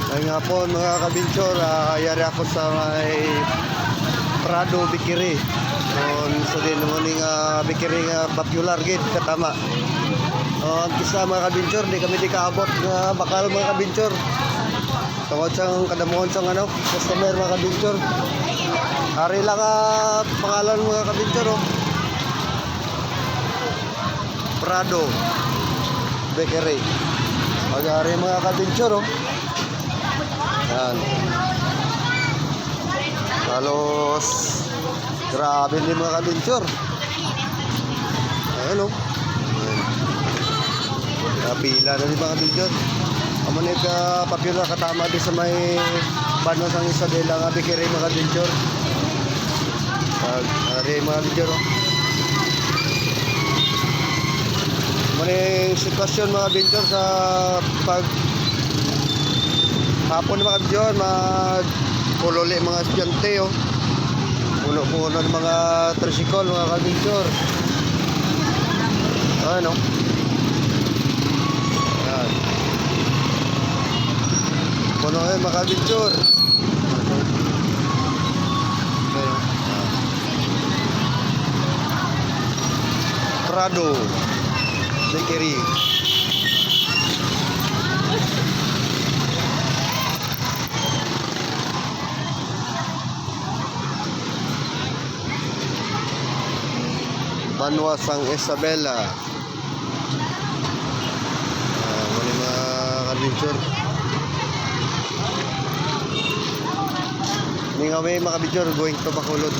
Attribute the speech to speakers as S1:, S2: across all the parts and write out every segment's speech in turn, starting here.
S1: Ngayong hapon mga kabinchor, ayari ako sa may Prado Bikiri. So din mo ning Bikiri nga popular gid katama. Ang kisa mga kabinchor, di kami kaabot nga bakal mga kabinchor. Tungod sang kadamuhon sang customer mga kabinchor. Hari lang pangalan mga kabinchor Prado Bikiri. Mag-hari mga kabinchor Yan. Halos grabe din mga kabinchor. Ayan pila na din mga kabinchor. Amo ni ka popular katama di sa may Banos ang Isabela nga Bikiri mga kabinchor. Hari mga kabinchor Maning sitwasyon mga kabinchor sa pag hapon mga kabinchor, magpululi mga estudyante puno-puno ng mga tricycle mga kabinchor. Ayan Ayan. Puno mga kabinchor. Prado Bikiri. Banos ang Isabela. Muli mga kabinchor. Ning kami mga kabinchor going to Bacolod.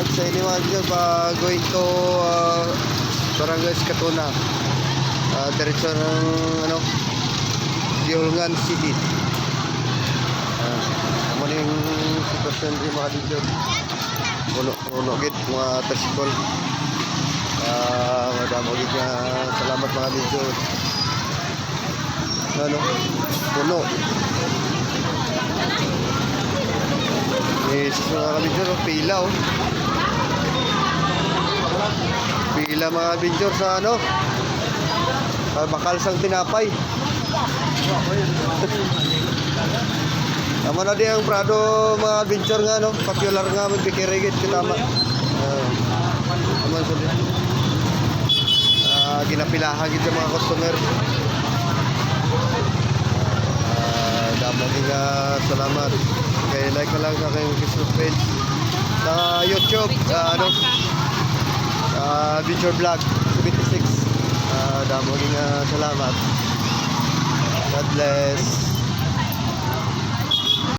S1: Sa ini mga kabinchor going to Barangay Skatuna. Diretso ng Diolngan City. Maning sitwasyon di mga kabinchor. Puno gid mga tricycle. Madamo gid nga salamat mga kabinchor. Puno. Yes, mga kabinchor pila Pila mga kabinchor sa bakal sang tinapay. Amo na di ang Prado mga kabinchor nga popular nga Bikiri gid katama. Aman sud. Ginapilahan gid sa mga customer. Damo gid salamat. Kay like na lang sa aking Facebook page sa YouTube Adventure Vlog 76. Damo gid salamat. God bless.